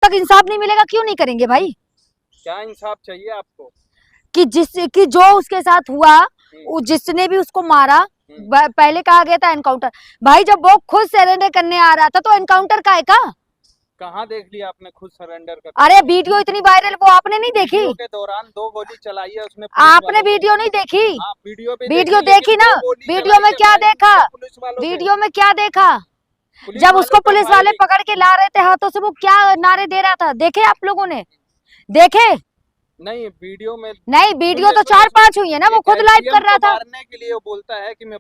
तक इंसाफ नहीं मिलेगा क्यों नहीं करेंगे भाई? क्या इंसाफ चाहिए आपको? कि जो उसके साथ हुआ, जिसने भी उसको मारा, पहले कहा गया था एनकाउंटर। भाई जब वो खुद सरेंडर करने आ रहा था तो एनकाउंटर का है का? कहाँ देख लिया आपने खुद सरेंडर कर? अरे वीडियो इतनी वायरल, वो आपने नहीं देखी? वीडियो के दौरान 2 गोली चलाई है उसने। आपने वीडियो नहीं देखी? हाँ, वीडियो देखी ना? वीडियो में क्या देखा? वीडियो में क्या देखा? जब उसको पुलिस वाले पकड़ के ला रहे थे हाथों से, वो क्या नारे दे रहा था, देखे आप लोगों ने? देखे? नहीं, वीडियो में नहीं, वीडियो तो 4-5 हुई है ना, वो खुद लाइव कर रहा था। मारने के लिए वो बोलता है कि मैं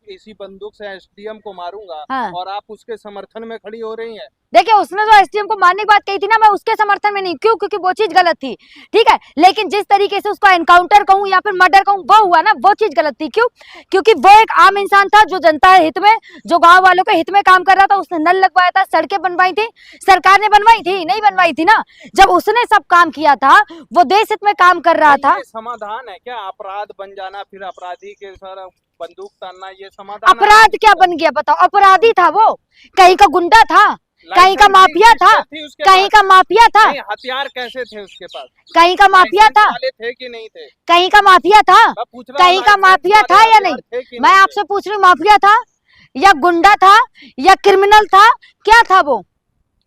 इसी बंदूक से एसडीएम को मारूंगा। हाँ। और आप उसके समर्थन में खड़ी हो रही हैं। देखिए, उसने जो एसडीएम को मारने की बात कही थी ना, मैं उसके समर्थन में नहीं, क्यों? क्योंकि वो चीज गलत थी, ठीक है। लेकिन जिस तरीके से उसको एनकाउंटर कहूं या फिर मर्डर कहूं, वो हुआ ना, वो चीज गलत थी। क्यों? क्योंकि वो एक आम इंसान था जो जनता हित में, जो गांव वालों के हित में काम कर रहा था। उसने नल लगवाया था, सड़कें बनवाई थी, सरकार ने बनवाई थी? नहीं बनवाई थी ना। जब उसने सब काम किया था, वो देश हित में काम कर रहा था। समाधान है क्या अपराध बन जाना, फिर अपराधी के सर बंदूक तानना, ये समाधान? अपराध क्या बन गया बताओ? अपराधी था वो, कहीं का गुंडा था, कहीं का माफिया था, कहीं का माफिया था। हथियार कैसे थे उसके पास? कहीं का माफिया था? थे कि नहीं थे? कहीं का माफिया था? कहीं का माफिया था या नहीं? मैं आपसे पूछ रही हूँ, माफिया था या गुंडा था या क्रिमिनल था? क्या था वो?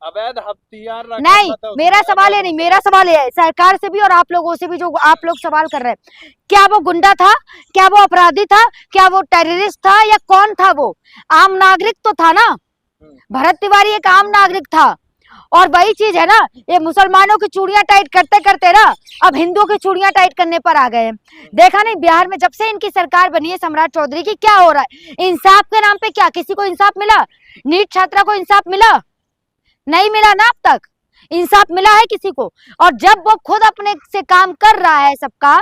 अवैध हथियार नहीं, मेरा सवाल है नहीं, मेरा सवाल है सरकार से भी और आप लोगों से भी, जो आप लोग सवाल कर रहे हैं। क्या वो गुंडा था? क्या वो अपराधी था? क्या वो टेररिस्ट था या कौन था वो? आम नागरिक तो था ना। भरत तिवारी एक आम नागरिक था। और वही चीज है ना, ये मुसलमानों की चूड़ियां टाइट करते करते ना अब हिंदुओं की चूड़ियां टाइट करने पर आ गए हैं। देखा नहीं बिहार में जब से इनकी सरकार बनी है सम्राट चौधरी की, क्या हो रहा है? इंसाफ के नाम पे क्या किसी को इंसाफ मिला? नीट छात्रा को इंसाफ मिला? नहीं मिला ना। अब तक इंसाफ मिला है किसी को? और जब वो खुद अपने से काम कर रहा है सबका,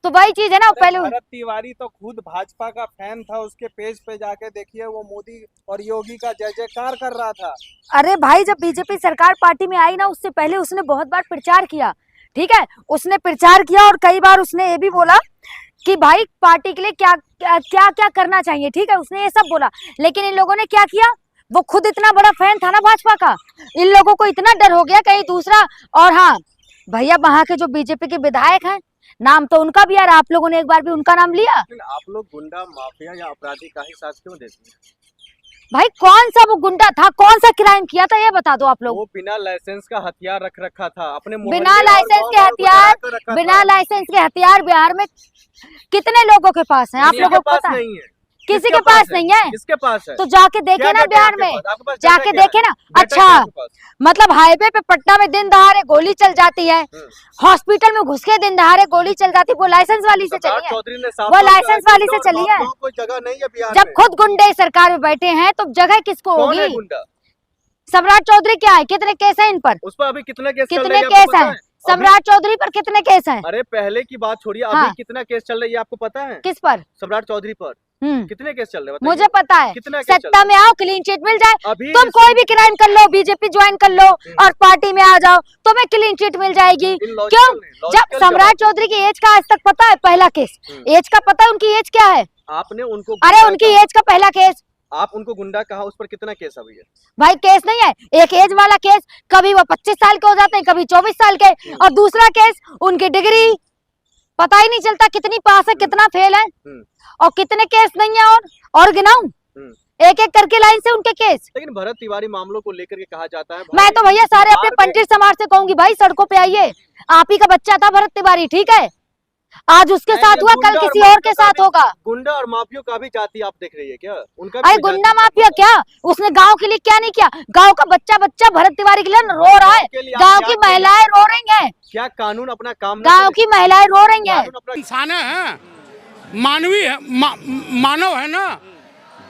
तो वही चीज है ना। पहले भरत तिवारी तो खुद भाजपा का फैन था, उसके पेज पे जाके देखिए, वो मोदी और योगी का जय जयकार कर रहा था। अरे भाई, जब बीजेपी सरकार पार्टी में आई ना, उससे पहले उसने बहुत बार प्रचार किया, ठीक है। उसने प्रचार किया और कई बार उसने ये भी बोला कि भाई पार्टी के लिए क्या क्या क्या, क्या करना चाहिए, ठीक है। उसने ये सब बोला, लेकिन इन लोगों ने क्या किया? वो खुद इतना बड़ा फैन था ना भाजपा का, इन लोगों को इतना डर हो गया कहीं दूसरा। और हाँ भैया, वहां के जो बीजेपी के विधायक हैं, नाम तो उनका भी यार, आप लोगों ने एक बार भी उनका नाम लिया? आप लोग गुंडा माफिया या अपराधी का ही साथ क्यों देते हैं? भाई कौन सा वो गुंडा था? कौन सा क्राइम किया था? ये बता दो आप लोग। वो बिना लाइसेंस का हथियार रख रखा था अपने, बिना लाइसेंस के हथियार, बिना लाइसेंस के हथियार बिहार में कितने लोगों के पास है? आप लोगों को पता है? किसी के पास नहीं है। किसके पास है? तो जाके देखे ना बिहार में, जाके देखे ना। अच्छा, मतलब हाईवे पे पटना में दिन दहाड़े गोली चल जाती है, हॉस्पिटल में घुस के दिन दहाड़े गोली चल जाती है, वो लाइसेंस वाली से चली है? वो लाइसेंस वाली से चली है? कोई जगह नहीं है बिहार जब खुद गुंडे सरकार में बैठे हैं तो जगह किसको होगी? सम्राट चौधरी क्या है? कितने केस है इन पर? उस पर अभी कितने केस है? सम्राट चौधरी पर कितने केस हैं? अरे पहले की बात छोड़िए, अभी कितना केस चल रही है आपको पता है? किस पर? सम्राट चौधरी पर कितने केस चल रहे हैं? मुझे पता है। कितना सत्ता में आओ, क्लीन चिट मिल जाए, तुम कोई भी क्राइम कर लो, बीजेपी ज्वाइन कर लो और पार्टी में आ जाओ, तुम्हें क्लीन चिट मिल जाएगी। क्यों? जब सम्राट चौधरी की एज का आज तक पता है? पहला केस एज का पता है? उनकी एज क्या है? आपने उनको, अरे उनकी एज का पहला केस, आप उनको गुंडा कहा, उस पर कितना केस अभी है? भाई केस नहीं है, एक एज वाला केस, कभी वो 25 साल के हो जाते हैं, कभी 24 साल के। और दूसरा केस, उनकी डिग्री पता ही नहीं चलता कितनी पास है, कितना फेल है, और कितने केस नहीं है। और गिनाऊं एक एक करके लाइन से उनके केस। लेकिन भरत तिवारी मामलों को लेकर के कहा जाता है, मैं तो भैया सारे अपने पंडित समाज से कहूंगी, भाई सड़कों पे आइए। आप ही का बच्चा था भरत तिवारी, ठीक है, आज उसके साथ हुआ, कल किसी और के साथ होगा। गुंडा और माफियों का भी जाति आप देख रही है क्या? उनका अरे गुंडा माफिया क्या? उसने गांव के लिए क्या नहीं किया? गांव का बच्चा भरत तिवारी के लिए रो रहा है, गांव की महिलाएं रो रही हैं। क्या कानून अपना काम? गांव की महिलाएं रो रही हैं। इंसान है, मानवीय मानव है ना,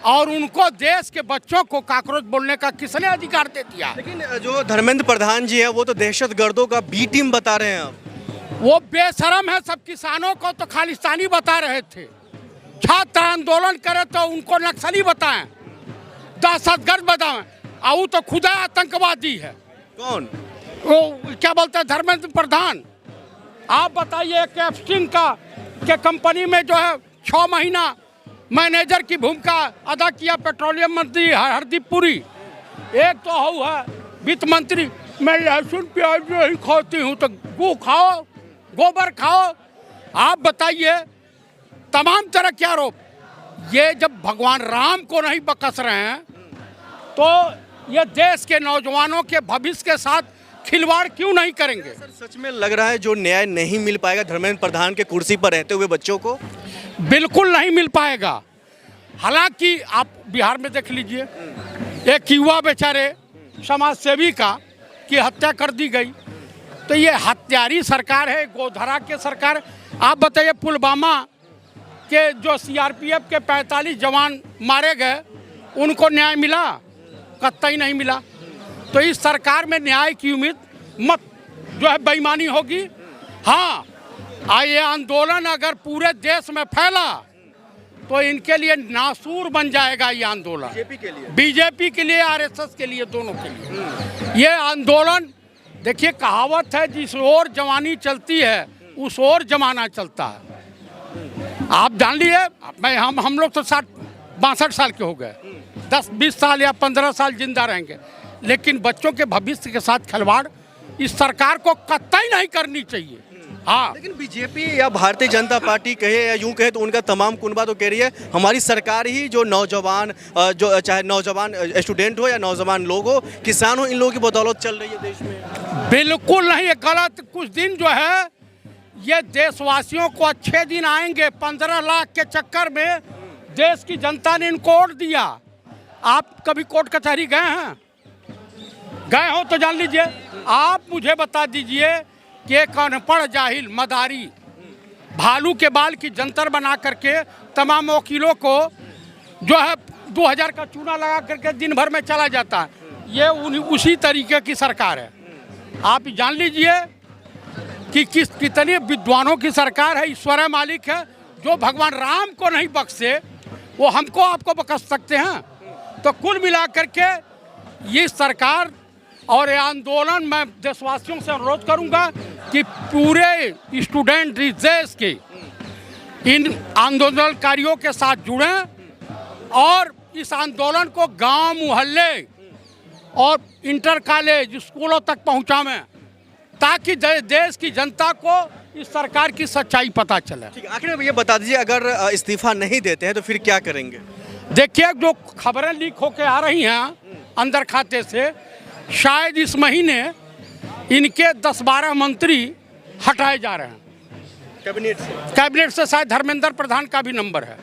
और उनको देश के बच्चों को काकरोच बोलने का किसने अधिकार दे दिया? लेकिन जो धर्मेंद्र प्रधान जी है, वो तो दहशतगर्दों का बी टीम बता रहे हैं। वो बेशरम है, सब किसानों को तो खालिस्तानी बता रहे थे, छात्र आंदोलन करे तो उनको नक्सली बताएं, दहशतगर्द बताएं, और वो तो खुदा आतंकवादी है। कौन? वो क्या बोलते हैं, धर्मेंद्र प्रधान। आप बताइए, कैप्स्टिन के कंपनी में जो है 6 महीना मैनेजर की भूमिका अदा किया पेट्रोलियम मंत्री हरदीप पुरी। एक तो है वित्त मंत्री मैं लहसुन प्याज नहीं खाती हूँ, तो गू खाओ, गोबर खाओ। आप बताइए तमाम तरह के आरोप। ये जब भगवान राम को नहीं बकस रहे हैं तो ये देश के नौजवानों के भविष्य के साथ खिलवाड़ क्यों नहीं करेंगे? सर सच में लग रहा है जो न्याय नहीं मिल पाएगा धर्मेंद्र प्रधान के कुर्सी पर रहते हुए बच्चों को? बिल्कुल नहीं मिल पाएगा। हालांकि आप बिहार में देख लीजिए, एक युवा बेचारे समाज सेवी का की हत्या कर दी गई। तो ये हत्यारी सरकार है, गोधरा के सरकार। आप बताइए पुलवामा के जो सीआरपीएफ के 45 जवान मारे गए, उनको न्याय मिला? कतई नहीं मिला। तो इस सरकार में न्याय की उम्मीद मत, जो है बेईमानी होगी। हाँ, ये आंदोलन अगर पूरे देश में फैला तो इनके लिए नासूर बन जाएगा ये आंदोलन। बीजेपी के लिए, आरएसएस के लिए, दोनों के लिए। ये आंदोलन, देखिए कहावत है, जिस ओर जवानी चलती है उस ओर जमाना चलता है। आप जान लिए, हम लोग तो 62 साल के हो गए, 10-20 साल या 15 साल जिंदा रहेंगे, लेकिन बच्चों के भविष्य के साथ खिलवाड़ इस सरकार को कतई नहीं करनी चाहिए। हाँ, लेकिन बीजेपी या भारतीय जनता पार्टी कहे या यूं कहे तो उनका तमाम कुनबा तो कह रही है हमारी सरकार ही जो नौजवान, जो चाहे नौजवान स्टूडेंट हो या नौजवान लोग हो, किसान हो, इन लोगों की बदौलत चल रही है देश में। बिल्कुल नहीं, ये गलत। कुछ दिन जो है ये देशवासियों को अच्छे दिन आएंगे। 15 लाख के चक्कर में देश की जनता ने इनको वोट दिया। आप कभी कोर्ट कचहरी गए हैं? गए हो तो जान लीजिए। आप मुझे बता दीजिए कि एक अनपढ़ जाहिल मदारी भालू के बाल की जंतर बना करके तमाम वकीलों को जो है 2000 का चूना लगा करके दिन भर में चला जाता है। ये उसी तरीके की सरकार है। आप जान लीजिए कि कितने विद्वानों की सरकार है। ईश्वर मालिक है। जो भगवान राम को नहीं बख्शे वो हमको आपको बख्श सकते हैं? तो कुल मिलाकर के ये सरकार और ये आंदोलन, मैं देशवासियों से अनुरोध करूंगा कि पूरे स्टूडेंट इस देश के इन आंदोलनकारियों के साथ जुड़ें और इस आंदोलन को गांव, मोहल्ले और इंटर कॉलेज, स्कूलों तक पहुंचावें, ताकि देश की जनता को इस सरकार की सच्चाई पता चले। ठीक है, आखिर में ये बता दीजिए, अगर इस्तीफा नहीं देते हैं तो फिर क्या करेंगे? देखिए, जो खबरें लीक होकर आ रही हैं अंदर खाते से, शायद इस महीने इनके 10-12 मंत्री हटाए जा रहे हैं कैबिनेट से। शायद धर्मेंद्र प्रधान का भी नंबर है।